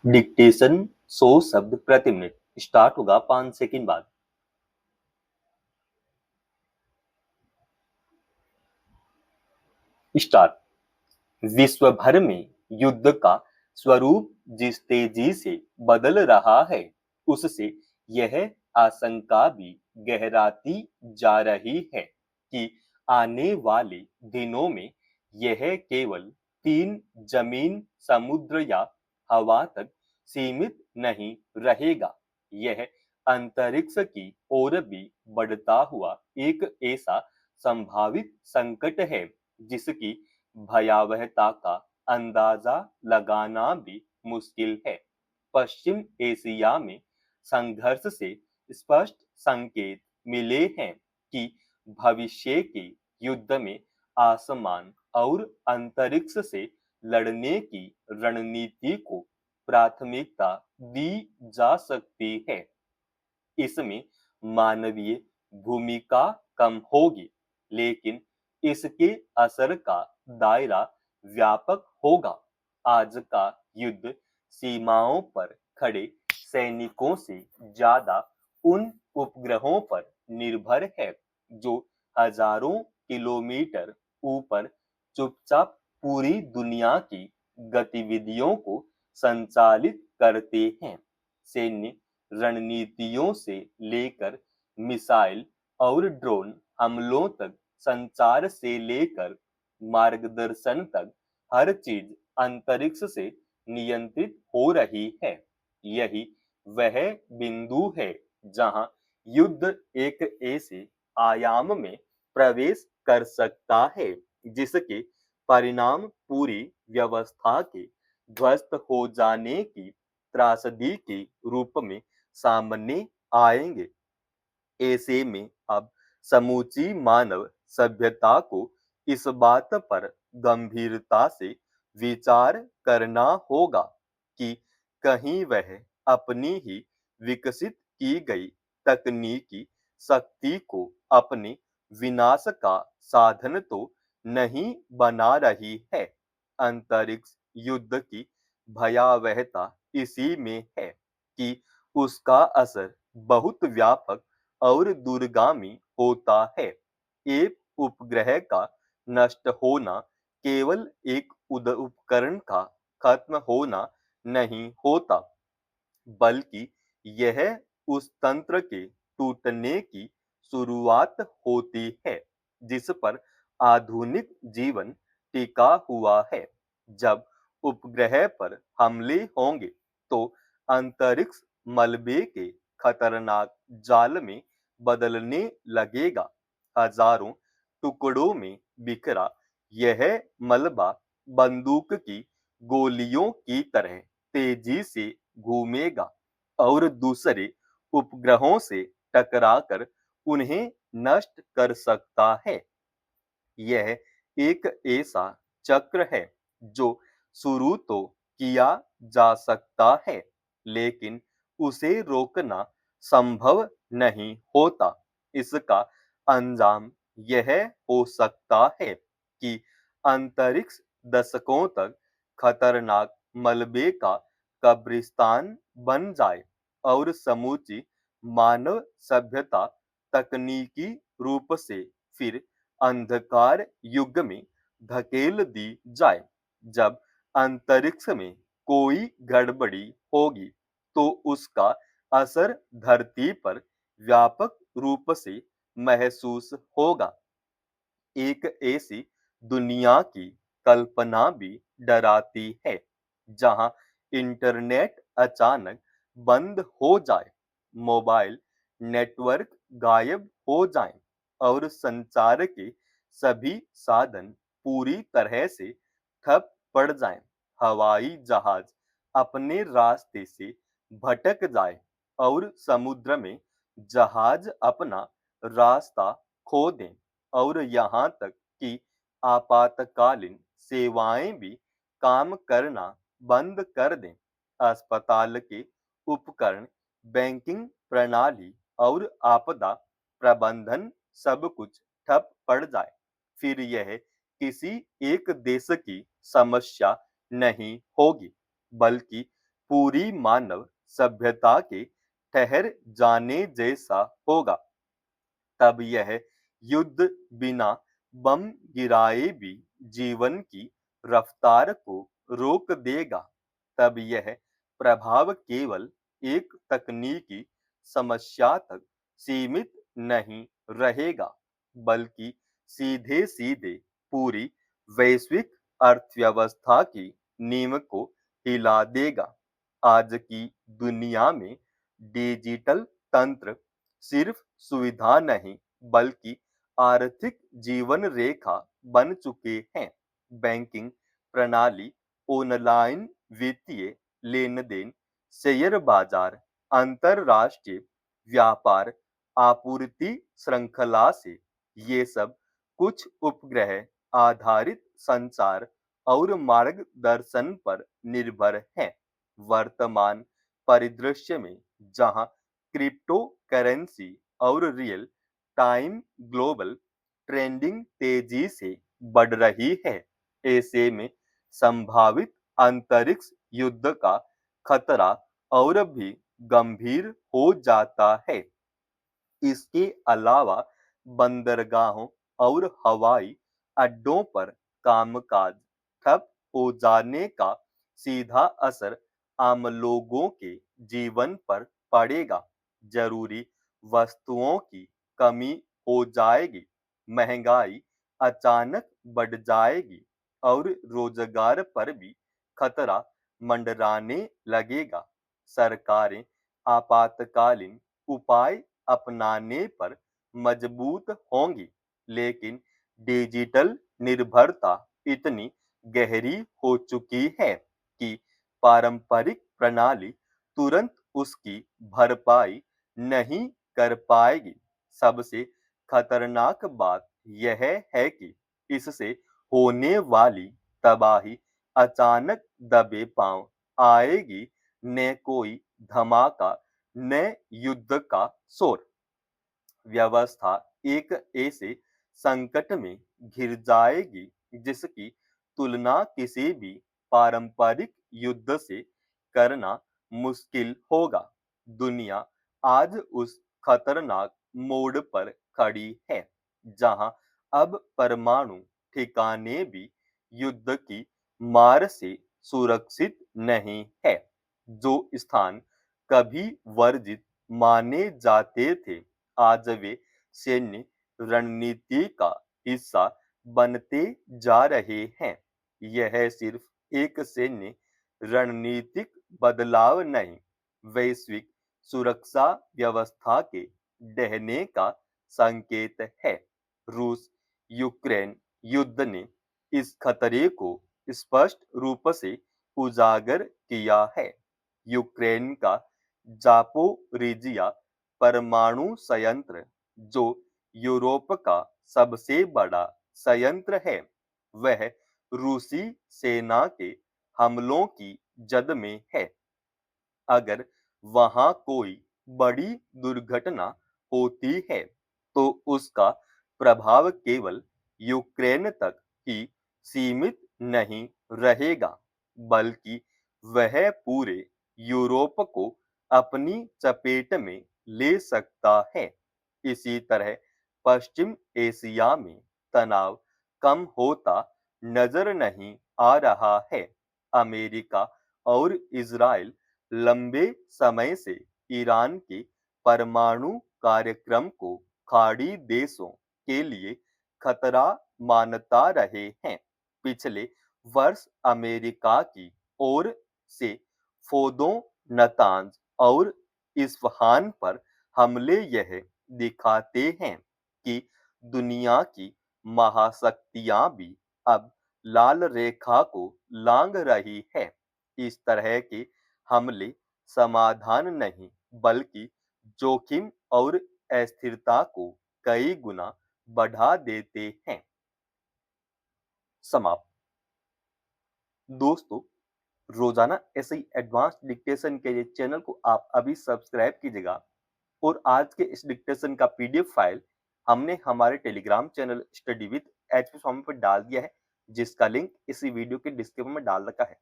Dictation 100 शब्द प्रति minute start होगा 5 सेकंड बाद। स्टार्ट। विश्व भर में युद्ध का स्वरूप जिस तेजी से बदल रहा है, उससे यह आशंका भी गहराती जा रही है कि आने वाले दिनों में यह केवल तीन जमीन, समुद्र या हवा तक सीमित नहीं रहेगा। यह अंतरिक्ष की ओर भी बढ़ता हुआ एक ऐसा संभावित संकट है जिसकी भयावहता का अंदाजा लगाना भी मुश्किल है। पश्चिम एशिया में संघर्ष से स्पष्ट संकेत मिले हैं कि भविष्य के युद्ध में आसमान और अंतरिक्ष से लड़ने की रणनीति को प्राथमिकता दी जा सकती है। इसमें मानवीय भूमिका कम होगी, लेकिन इसके असर का दायरा व्यापक होगा। आज का युद्ध सीमाओं पर खड़े सैनिकों से ज्यादा उन उपग्रहों पर निर्भर है जो हजारों किलोमीटर ऊपर चुपचाप पूरी दुनिया की गतिविधियों को संचालित करते हैं। सैन्य रणनीतियों से लेकर मिसाइल और ड्रोन हमलों तक, संचार से लेकर मार्गदर्शन तक, हर चीज अंतरिक्ष से नियंत्रित हो रही है। यही वह बिंदु है जहां युद्ध एक ऐसे आयाम में प्रवेश कर सकता है जिसके परिणाम पूरी व्यवस्था के ध्वस्त हो जाने की त्रासदी के रूप में सामने आएंगे। ऐसे में अब समूची मानव सभ्यता को इस बात पर गंभीरता से विचार करना होगा कि कहीं वह अपनी ही विकसित की गई तकनीकी शक्ति को अपने विनाश का साधन तो नहीं बना रही है। अंतरिक्ष युद्ध की भयावहता इसी में है कि उसका असर बहुत व्यापक और दूरगामी होता है। एक उपग्रह का नष्ट होना केवल एक उपकरण का खत्म होना नहीं होता, बल्कि यह उस तंत्र के टूटने की शुरुआत होती है जिस पर आधुनिक जीवन टिका हुआ है। जब उपग्रह पर हमले होंगे तो अंतरिक्ष मलबे के खतरनाक जाल में बदलने लगेगा। हजारों टुकड़ों में बिखरा यह मलबा बंदूक की गोलियों की तरह तेजी से घूमेगा और दूसरे उपग्रहों से टकराकर उन्हें नष्ट कर सकता है। यह एक ऐसा चक्र है जो शुरू तो किया जा सकता है, लेकिन उसे रोकना संभव नहीं होता। इसका अंजाम यह हो सकता है कि अंतरिक्ष दशकों तक खतरनाक मलबे का कब्रिस्तान बन जाए और समूची मानव सभ्यता तकनीकी रूप से फिर अंधकार युग में धकेल दी जाए। जब अंतरिक्ष में कोई गड़बड़ी होगी तो उसका असर धरती पर व्यापक रूप से महसूस होगा। एक ऐसी दुनिया की कल्पना भी डराती है जहां इंटरनेट अचानक बंद हो जाए, मोबाइल नेटवर्क गायब हो जाएं और संचार के सभी साधन पूरी तरह से ठप पड़ जाएं। हवाई जहाज अपने रास्ते से भटक जाए और समुद्र में जहाज अपना रास्ता खो दें और यहाँ तक कि आपातकालीन सेवाएं भी काम करना बंद कर दें। अस्पताल के उपकरण, बैंकिंग प्रणाली और आपदा प्रबंधन सब कुछ ठप पड़ जाए, फिर यह किसी एक देश की समस्या नहीं होगी, बल्कि पूरी मानव सभ्यता के ठहर जाने जैसा होगा। तब यह युद्ध बिना बम गिराए भी जीवन की रफ्तार को रोक देगा। तब यह प्रभाव केवल एक तकनीकी समस्या तक सीमित नहीं रहेगा, बल्कि सीधे सीधे पूरी वैश्विक अर्थव्यवस्था की नींव को हिला देगा। आज की दुनिया में डिजिटल तंत्र सिर्फ सुविधा नहीं, बल्कि आर्थिक जीवन रेखा बन चुके हैं। बैंकिंग प्रणाली, ऑनलाइन वित्तीय लेन देन, शेयर बाजार, अंतरराष्ट्रीय व्यापार, आपूर्ति श्रृंखला से ये सब कुछ उपग्रह आधारित संचार और मार्गदर्शन पर निर्भर हैं। वर्तमान परिदृश्य में जहां क्रिप्टो करेंसी और रियल टाइम ग्लोबल ट्रेंडिंग तेजी से बढ़ रही है, ऐसे में संभावित अंतरिक्ष युद्ध का खतरा और भी गंभीर हो जाता है। इसके अलावा बंदरगाहों और हवाई अड्डों पर कामकाज ठप हो जाने का सीधा असर आम लोगों के जीवन पर पड़ेगा। जरूरी वस्तुओं की कमी हो जाएगी, महंगाई अचानक बढ़ जाएगी और रोजगार पर भी खतरा मंडराने लगेगा। सरकारें आपातकालीन उपाय अपनाने पर मजबूत होंगी, लेकिन डिजिटल निर्भरता इतनी गहरी हो चुकी है कि पारंपरिक प्रणाली तुरंत उसकी भरपाई नहीं कर पाएगी। सबसे खतरनाक बात यह है कि इससे होने वाली तबाही अचानक दबे पांव आएगी, न कोई धमाका, न युद्ध का शोर। व्यवस्था एक ऐसे संकट में घिर जाएगी जिसकी तुलना किसी भी पारंपरिक युद्ध से करना मुश्किल होगा। दुनिया आज उस खतरनाक मोड़ पर खड़ी है जहां अब परमाणु ठिकाने भी युद्ध की मार से सुरक्षित नहीं है। जो स्थान कभी वर्जित माने जाते थे, आज वे सैन्य रणनीति का हिस्सा बनते जा रहे हैं। यह सिर्फ एक सैन्य रणनीतिक बदलाव नहीं, वैश्विक सुरक्षा व्यवस्था के ढहने का संकेत है। रूस यूक्रेन युद्ध ने इस खतरे को स्पष्ट रूप से उजागर किया है। यूक्रेन का जापोरिजिया परमाणु संयंत्र, जो यूरोप का सबसे बड़ा संयंत्र है, वह रूसी सेना के हमलों की जद में है। अगर वहां कोई बड़ी दुर्घटना होती है, तो उसका प्रभाव केवल यूक्रेन तक ही सीमित नहीं रहेगा, बल्कि वह पूरे यूरोप को अपनी चपेट में ले सकता है। इसी तरह पश्चिम एशिया में तनाव कम होता नजर नहीं आ रहा है। अमेरिका और इजराइल लंबे समय से ईरान के परमाणु कार्यक्रम को खाड़ी देशों के लिए खतरा मानता रहे हैं। पिछले वर्ष अमेरिका की ओर से फोदों, नतांज और इस्फहान पर हमले यह दिखाते हैं कि दुनिया की महाशक्तियां भी अब लाल रेखा को लांघ रही है। इस तरह के हमले समाधान नहीं, बल्कि जोखिम और अस्थिरता को कई गुना बढ़ा देते हैं। समाप्त। दोस्तों, रोजाना ऐसे ही एडवांस डिक्टेशन के लिए चैनल को आप अभी सब्सक्राइब कीजिएगा और आज के इस डिक्टेशन का पीडीएफ फाइल हमने हमारे Telegram channel study with HP Swami पर डाल दिया है, जिसका लिंक इसी वीडियो के डिस्क्रिप्शन में डाल रखा है।